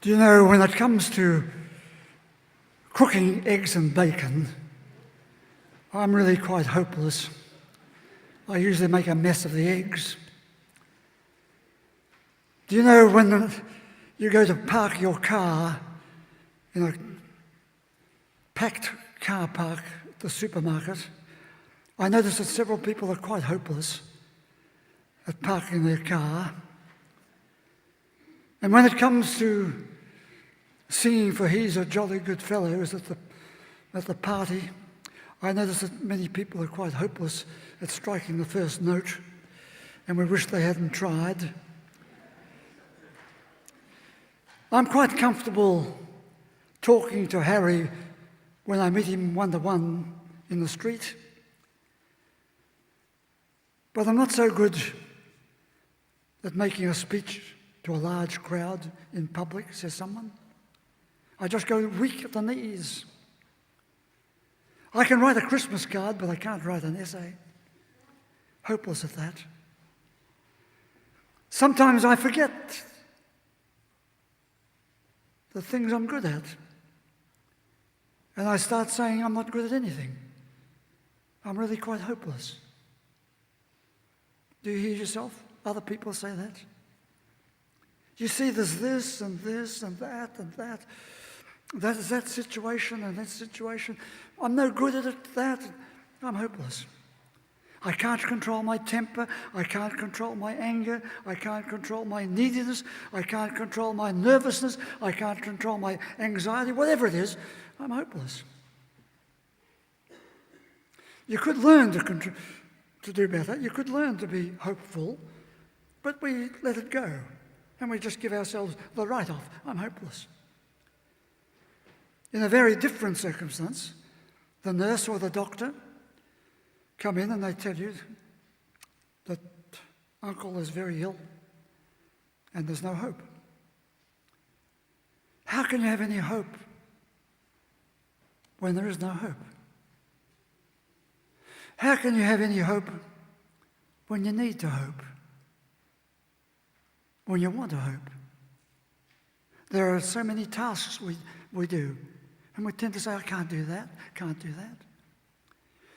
Do you know, when it comes to cooking eggs and bacon, I'm really quite hopeless. I usually make a mess of the eggs. Do you know, when you go to park your car in a packed car park at the supermarket, I notice that several people are quite hopeless at parking their car. And when it comes to singing for He's a Jolly Good Fellow at the party, I notice that many people are quite hopeless at striking the first note, and we wish they hadn't tried. I'm quite comfortable talking to Harry when I meet him one-to-one in the street, but I'm not so good at making a speech to a large crowd in public, says someone. I just go weak at the knees. I can write a Christmas card, but I can't write an essay. Hopeless at that. Sometimes I forget the things I'm good at. And I start saying I'm not good at anything. I'm really quite hopeless. Do you hear yourself? Other people say that? You see, there's this and this and that and that. That is that situation and that situation. I'm no good at it, that. I'm hopeless. I can't control my temper. I can't control my anger. I can't control my neediness. I can't control my nervousness. I can't control my anxiety. Whatever it is, I'm hopeless. You could learn to do better. You could learn to be hopeful, but we let it go. And we just give ourselves the write-off. I'm hopeless. In a very different circumstance, the nurse or the doctor come in and they tell you that uncle is very ill and there's no hope. How can you have any hope when there is no hope? How can you have any hope when you need to hope? When you want to hope? There are so many tasks we do, and we tend to say, I can't do that, can't do that.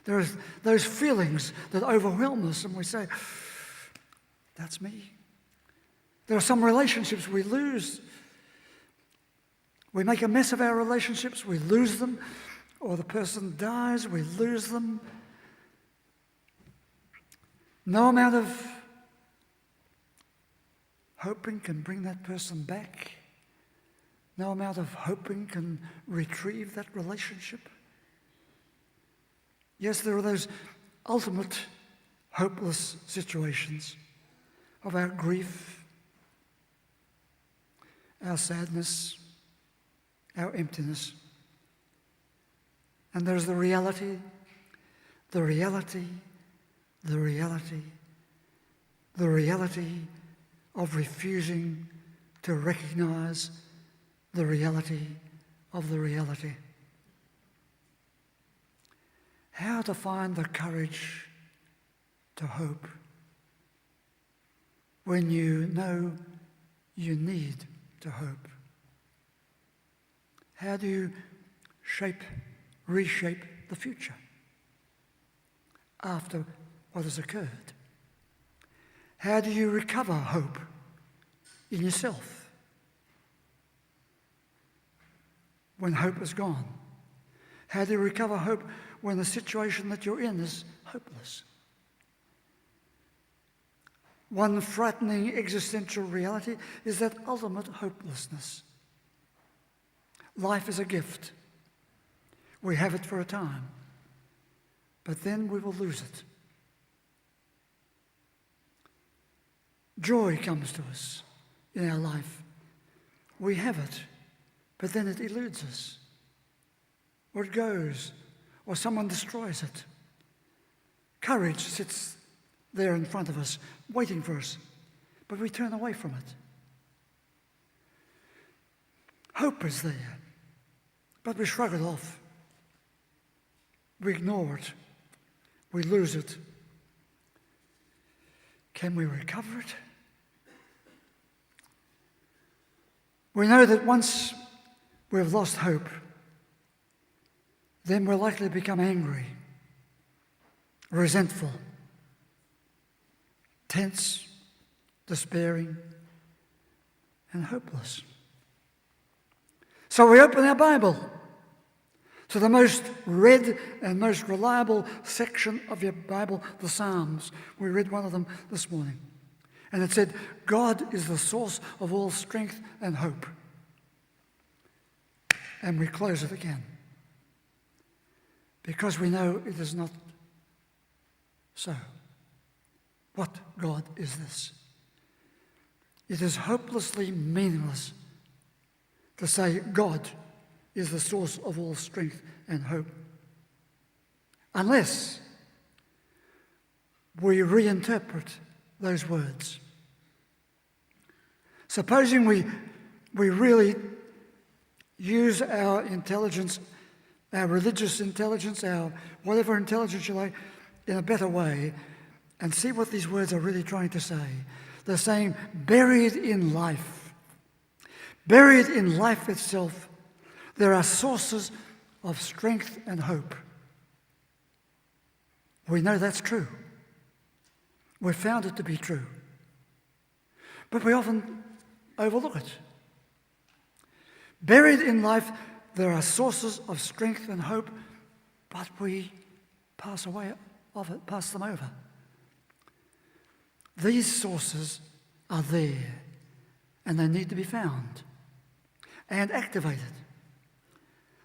There are those feelings that overwhelm us, and we say, that's me. There are some relationships we lose. We make a mess of our relationships, we lose them, or the person dies, we lose them. No amount of hoping can bring that person back. No amount of hoping can retrieve that relationship. Yes, there are those ultimate hopeless situations of our grief, our sadness, our emptiness. And there's the reality of refusing to recognize the reality of the reality. How to find the courage to hope when you know you need to hope. How do you reshape the future after what has occurred? How do you recover hope in yourself when hope is gone? How do you recover hope when the situation that you're in is hopeless? One frightening existential reality is that ultimate hopelessness. Life is a gift. We have it for a time, but then we will lose it. Joy comes to us in our life. We have it, but then it eludes us, or it goes, or someone destroys it. Courage sits there in front of us, waiting for us, but we turn away from it. Hope is there, but we shrug it off. We ignore it. We lose it. Can we recover it? We know that once we've lost hope, then we're likely to become angry, resentful, tense, despairing, and hopeless. So we open our Bible to the most read and most reliable section of your Bible, the Psalms. We read one of them this morning. And it said, God is the source of all strength and hope. And we close it again, because we know it is not so. What God is this? It is hopelessly meaningless to say God is the source of all strength and hope, unless we reinterpret those words. Supposing we really use our intelligence, our religious intelligence, our whatever intelligence you like, in a better way, and see what these words are really trying to say. They're saying, buried in life itself, there are sources of strength and hope. We know that's true. We've found it to be true. But we often overlook it. Buried in life, there are sources of strength and hope, but we pass away of it, pass them over. These sources are there, and they need to be found and activated.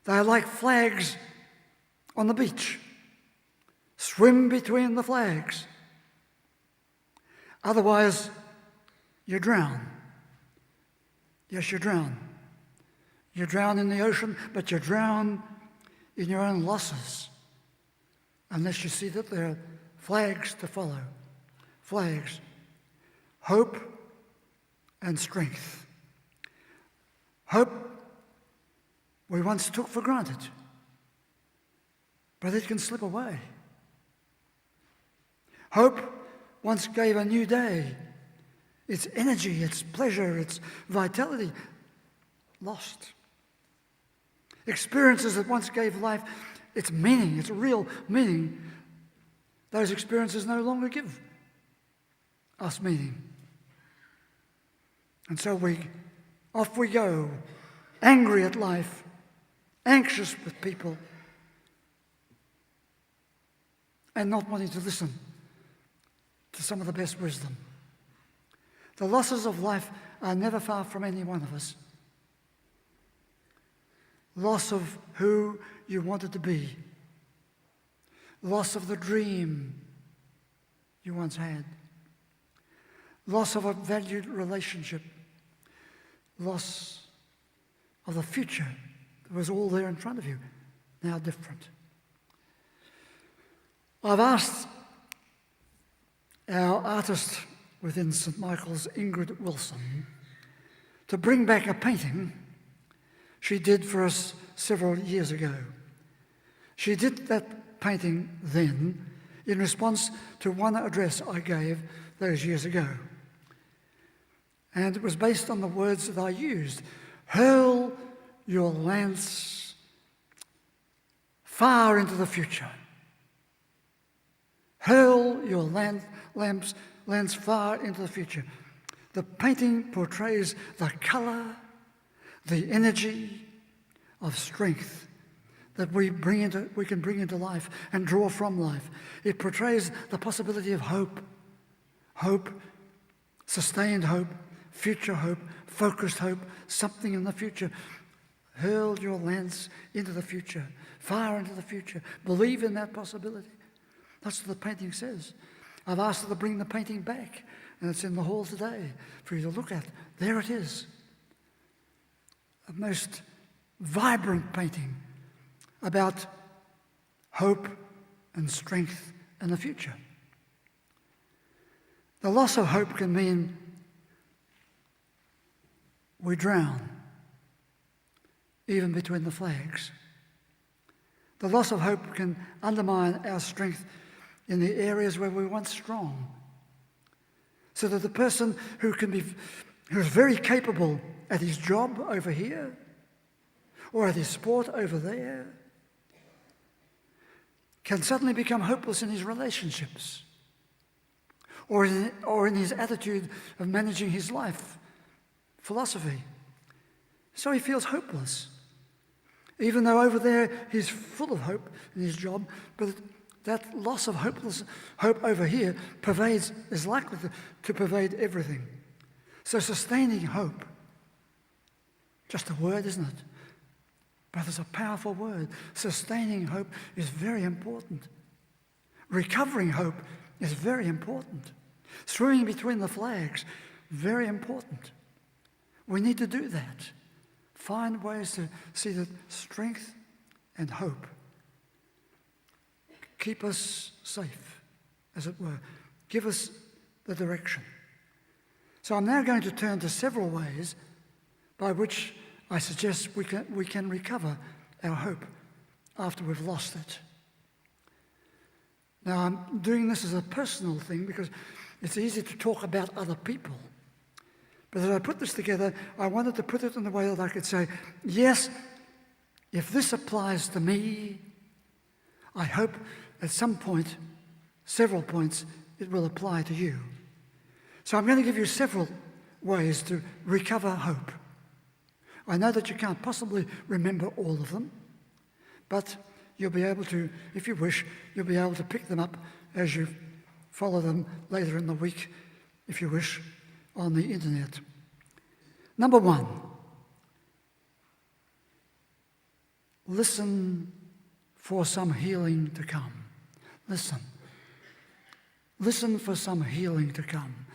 They are like flags on the beach. Swim between the flags. Otherwise, you drown. Yes, you drown. You drown in the ocean, but you drown in your own losses, unless you see that there are flags to follow. Flags. Hope and strength. Hope we once took for granted, but it can slip away. Hope once gave a new day its energy, its pleasure, its vitality, lost. Experiences that once gave life its meaning, its real meaning, those experiences no longer give us meaning. And so off we go, angry at life, anxious with people, and not wanting to listen to some of the best wisdom. The losses of life are never far from any one of us. Loss of who you wanted to be. Loss of the dream you once had. Loss of a valued relationship. Loss of the future that was all there in front of you, now different. I've asked our artist within St. Michael's, Ingrid Wilson, to bring back a painting she did for us several years ago. She did that painting then in response to one address I gave those years ago. And it was based on the words that I used. Hurl your lance far into the future. Hurl your lance far into the future. The painting portrays the colour, the energy of strength that we can bring into life and draw from life. It portrays the possibility of hope, sustained hope, future hope, focused hope, something in the future. Hurl your lance into the future, far into the future. Believe in that possibility. That's what the painting says. I've asked her to bring the painting back, and it's in the hall today for you to look at. There it is. A most vibrant painting about hope and strength and the future. The loss of hope can mean we drown, even between the flags. The loss of hope can undermine our strength in the areas where we were once strong, so that the person who can be who's very capable at his job over here or at his sport over there can suddenly become hopeless in his relationships or in his attitude of managing his life, philosophy. So he feels hopeless, even though over there he's full of hope in his job, but that loss of hope over here is likely to pervade everything. So sustaining hope, just a word, isn't it? But it's a powerful word. Sustaining hope is very important. Recovering hope is very important. Swimming between the flags, very important. We need to do that. Find ways to see that strength and hope keep us safe, as it were. Give us the direction. So I'm now going to turn to several ways by which I suggest we can recover our hope after we've lost it. Now, I'm doing this as a personal thing because it's easy to talk about other people. But as I put this together, I wanted to put it in a way that I could say, yes, if this applies to me, I hope at some point, several points, it will apply to you. So I'm going to give you several ways to recover hope. I know that you can't possibly remember all of them, but you'll be able to, if you wish, you'll be able to pick them up as you follow them later in the week, if you wish, on the internet. Number one, listen for some healing to come. Listen. Listen for some healing to come.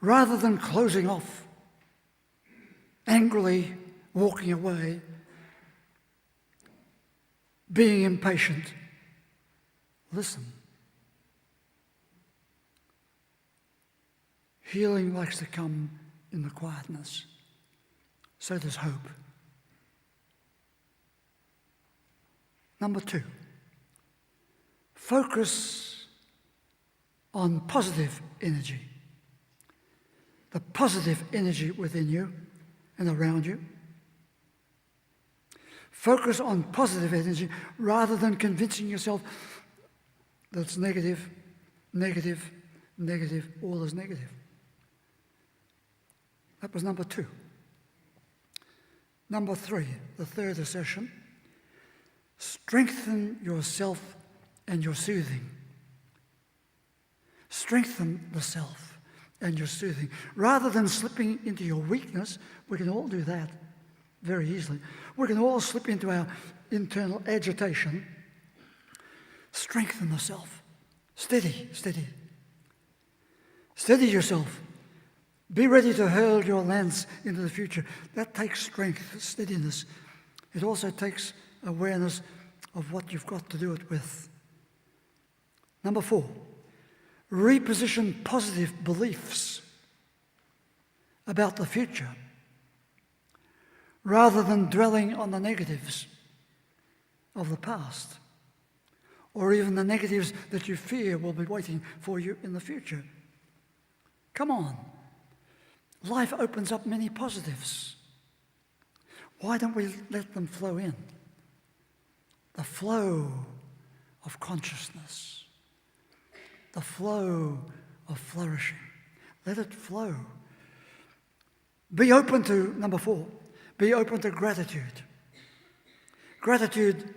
Rather than closing off, angrily walking away, being impatient, listen. Healing likes to come in the quietness. So does hope. Number two, focus on positive energy. The positive energy within you and around you. Focus on positive energy rather than convincing yourself that it's negative, negative, negative, all is negative. That was number two. Number three, the third assertion, strengthen yourself and your soothing. Strengthen the self and your soothing. Rather than slipping into your weakness, we can all do that very easily. We can all slip into our internal agitation. Strengthen the self. Steady, steady. Steady yourself. Be ready to hurl your lance into the future. That takes strength, steadiness. It also takes awareness of what you've got to do it with. Number four, reposition positive beliefs about the future rather than dwelling on the negatives of the past or even the negatives that you fear will be waiting for you in the future. Come on. Life opens up many positives. Why don't we let them flow in? The flow of consciousness. The flow of flourishing. Let it flow. Be open to, number four, be open to gratitude. Gratitude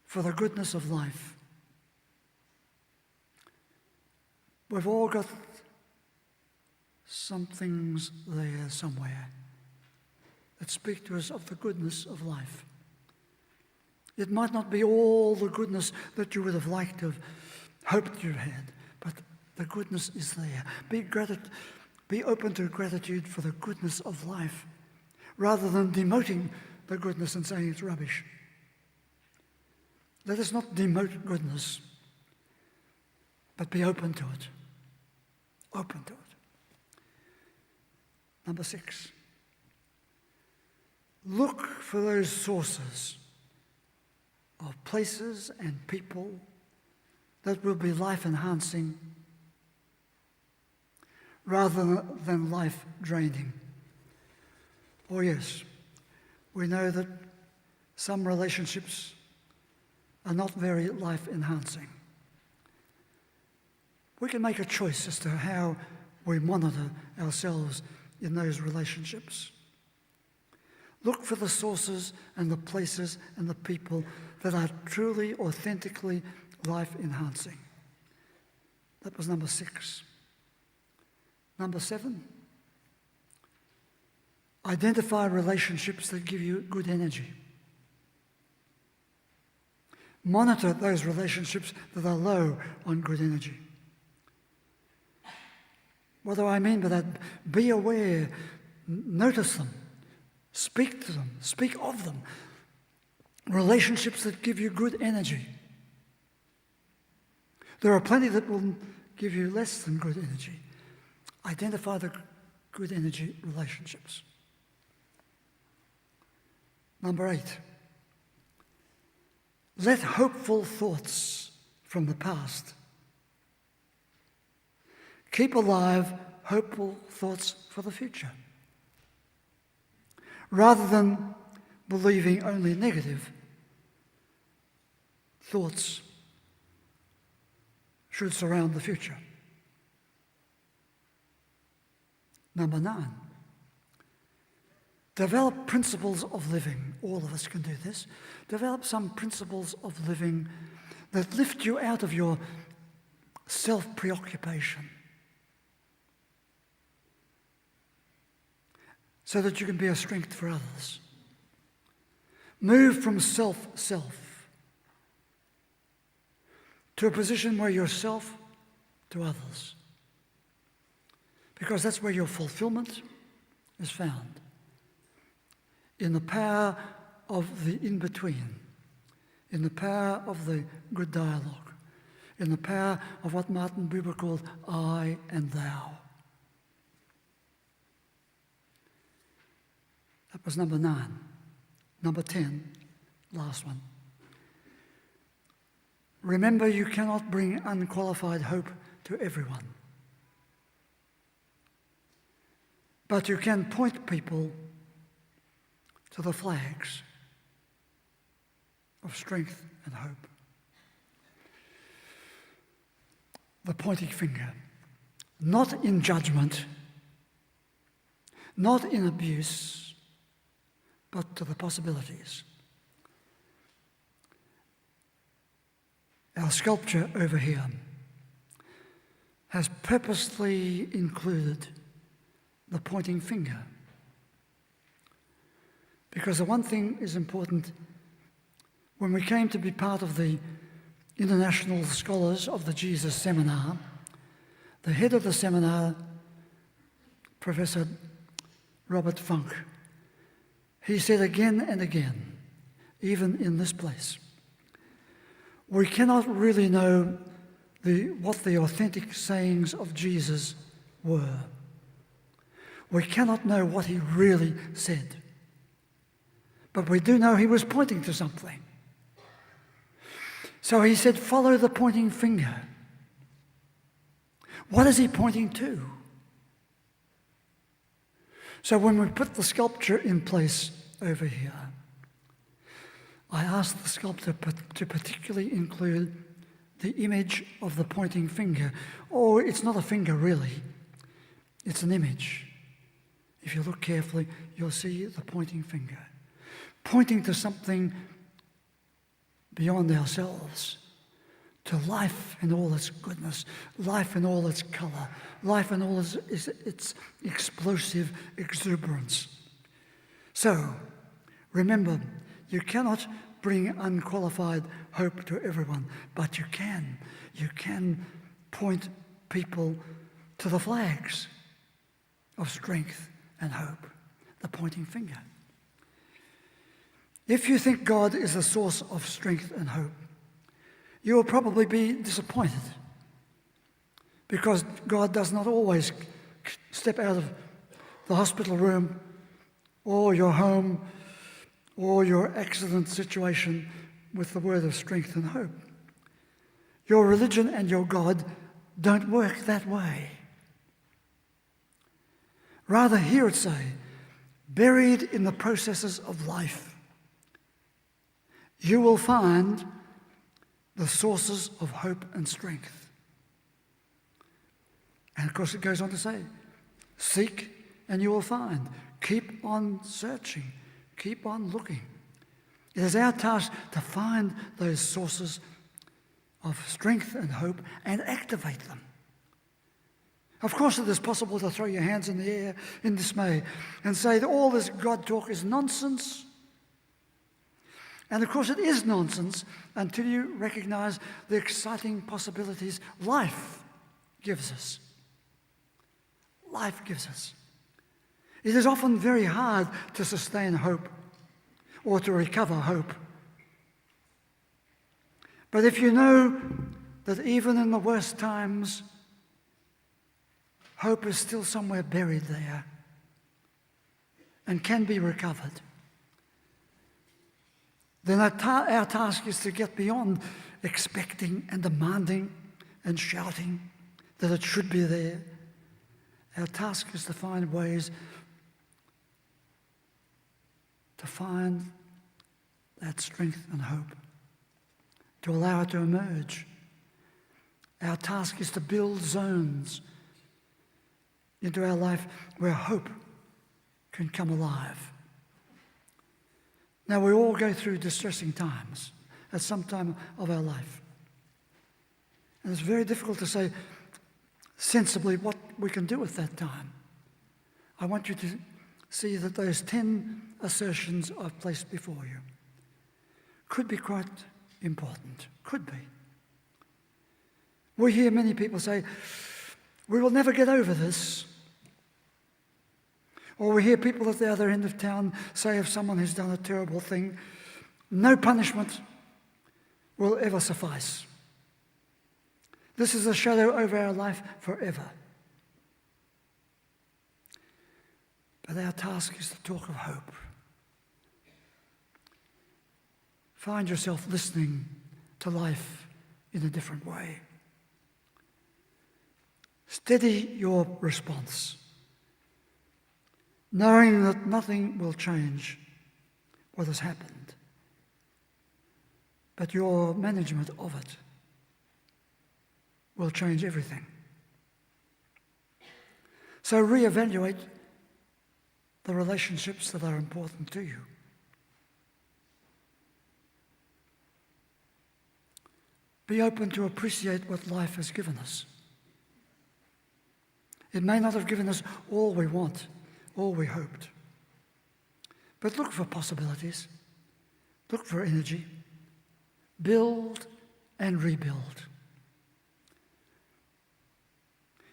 for the goodness of life. We've all got some things there somewhere that speak to us of the goodness of life. It might not be all the goodness that you would have liked to have hoped you had, but the goodness is there. Be open to gratitude for the goodness of life, rather than demoting the goodness and saying it's rubbish. Let us not demote goodness, but be open to it. Open to it. Number six, look for those sources of places and people that will be life-enhancing rather than life draining. Oh yes, we know that some relationships are not very life enhancing. We can make a choice as to how we monitor ourselves in those relationships. Look for the sources and the places and the people that are truly, authentically life-enhancing. That was number 6. Number 7, identify relationships that give you good energy. Monitor those relationships that are low on good energy. What do I mean by that? Be aware, notice them, speak to them, speak of them. Relationships that give you good energy. There are plenty that will give you less than good energy. Identify the good energy relationships. Number 8, let hopeful thoughts from the past. Keep alive hopeful thoughts for the future. Rather than believing only negative thoughts should surround the future. Number 9, develop principles of living. All of us can do this. Develop some principles of living that lift you out of your self-preoccupation so that you can be a strength for others. Move from self to a position where you're self to others, because that's where your fulfillment is found, in the power of the in-between, in the power of the good dialogue, in the power of what Martin Buber called I and thou. That was number 9. Number 10, last one. Remember, you cannot bring unqualified hope to everyone. But you can point people to the flags of strength and hope. The pointing finger, not in judgment, not in abuse, but to the possibilities. Our sculpture over here has purposely included the pointing finger, because the one thing is important. When we came to be part of the International Scholars of the Jesus Seminar, the head of the seminar, Professor Robert Funk, he said again and again, even in this place, we cannot really know what the authentic sayings of Jesus were. We cannot know what he really said. But we do know he was pointing to something. So he said, follow the pointing finger. What is he pointing to? So when we put the sculpture in place over here, I asked the sculptor to particularly include the image of the pointing finger. Oh, it's not a finger really, it's an image. If you look carefully, you'll see the pointing finger, pointing to something beyond ourselves, to life in all its goodness, life in all its color, life in all its explosive exuberance. So, remember, you cannot bring unqualified hope to everyone, but you can point people to the flags of strength and hope, the pointing finger. If you think God is a source of strength and hope, you will probably be disappointed, because God does not always step out of the hospital room or your home or your accident situation with the word of strength and hope. Your religion and your God don't work that way. Rather, hear it say, buried in the processes of life, you will find the sources of hope and strength. And of course it goes on to say, seek and you will find. Keep on searching. Keep on looking. It is our task to find those sources of strength and hope and activate them. Of course, it is possible to throw your hands in the air in dismay and say that all this God talk is nonsense. And of course, it is nonsense until you recognize the exciting possibilities life gives us. Life gives us. It is often very hard to sustain hope or to recover hope. But if you know that even in the worst times, hope is still somewhere buried there and can be recovered, then our task is to get beyond expecting and demanding and shouting that it should be there. Our task is to find ways to find that strength and hope, to allow it to emerge. Our task is to build zones into our life where hope can come alive. Now, we all go through distressing times at some time of our life. And it's very difficult to say sensibly what we can do at that time. I want you to see that those 10 assertions I've placed before you could be quite important. Could be. We hear many people say, we will never get over this. Or we hear people at the other end of town say of someone who's done a terrible thing, no punishment will ever suffice. This is a shadow over our life forever. But our task is to talk of hope. Find yourself listening to life in a different way. Steady your response, knowing that nothing will change what has happened, but your management of it will change everything. So reevaluate the relationships that are important to you. Be open to appreciate what life has given us. It may not have given us all we want, all we hoped. But look for possibilities. Look for energy. Build and rebuild.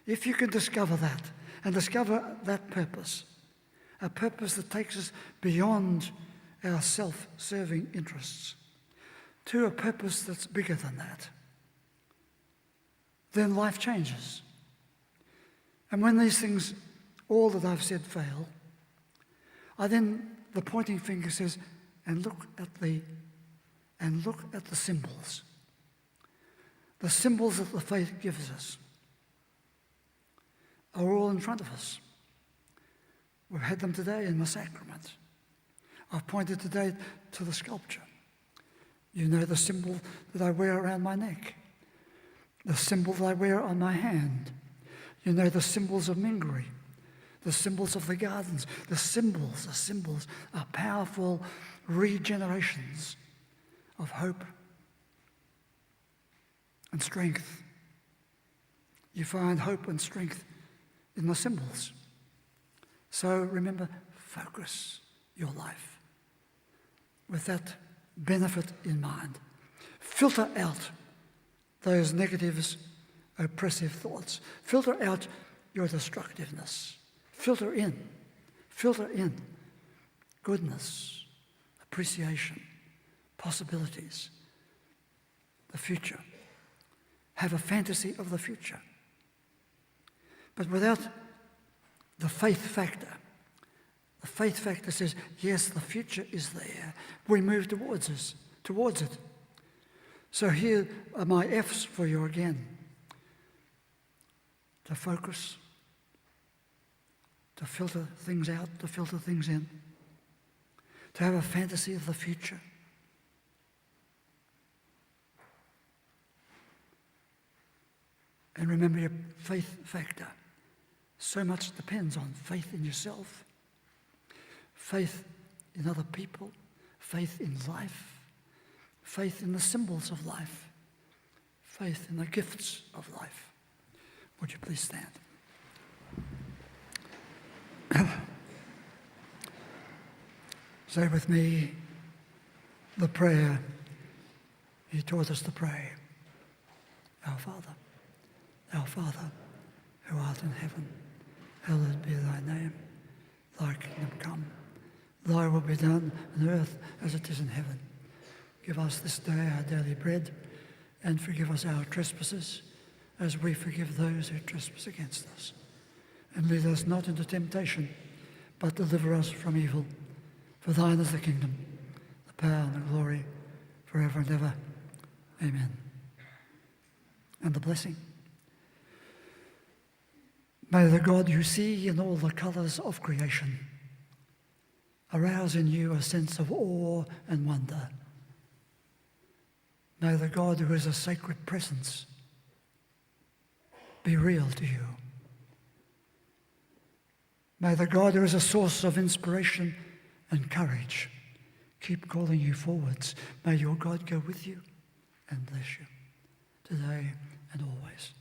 If you can discover that and discover that purpose, a purpose that takes us beyond our self-serving interests to a purpose that's bigger than that, then life changes. And when these things, all that I've said, fail, the pointing finger says, and look at the symbols. The symbols that the faith gives us are all in front of us. We've had them today in the sacrament. I've pointed today to the sculpture. You know the symbol that I wear around my neck, the symbol that I wear on my hand. You know the symbols of Mingary, the symbols of the gardens. The symbols are powerful regenerations of hope and strength. You find hope and strength in the symbols. So remember, focus your life with that benefit in mind. Filter out those negatives, oppressive thoughts. Filter out your destructiveness. Filter in goodness, appreciation, possibilities, the future. Have a fantasy of the future. But without the faith factor says, yes, the future is there. We move towards it. So here are my F's for you again. To focus, to filter things out, to filter things in, to have a fantasy of the future. And remember your faith factor. So much depends on faith in yourself, faith in other people, faith in life, faith in the symbols of life, faith in the gifts of life. Would you please stand? Say with me the prayer He taught us to pray. Our Father, who art in heaven, hallowed be thy name. Thy kingdom come. Thy will be done on earth as it is in heaven. Give us this day our daily bread, and forgive us our trespasses, as we forgive those who trespass against us. And lead us not into temptation, but deliver us from evil. For thine is the kingdom, the power and the glory, forever and ever. Amen. And the blessing. May the God you see in all the colours of creation arouse in you a sense of awe and wonder. May the God who is a sacred presence be real to you. May the God who is a source of inspiration and courage keep calling you forwards. May your God go with you and bless you today and always.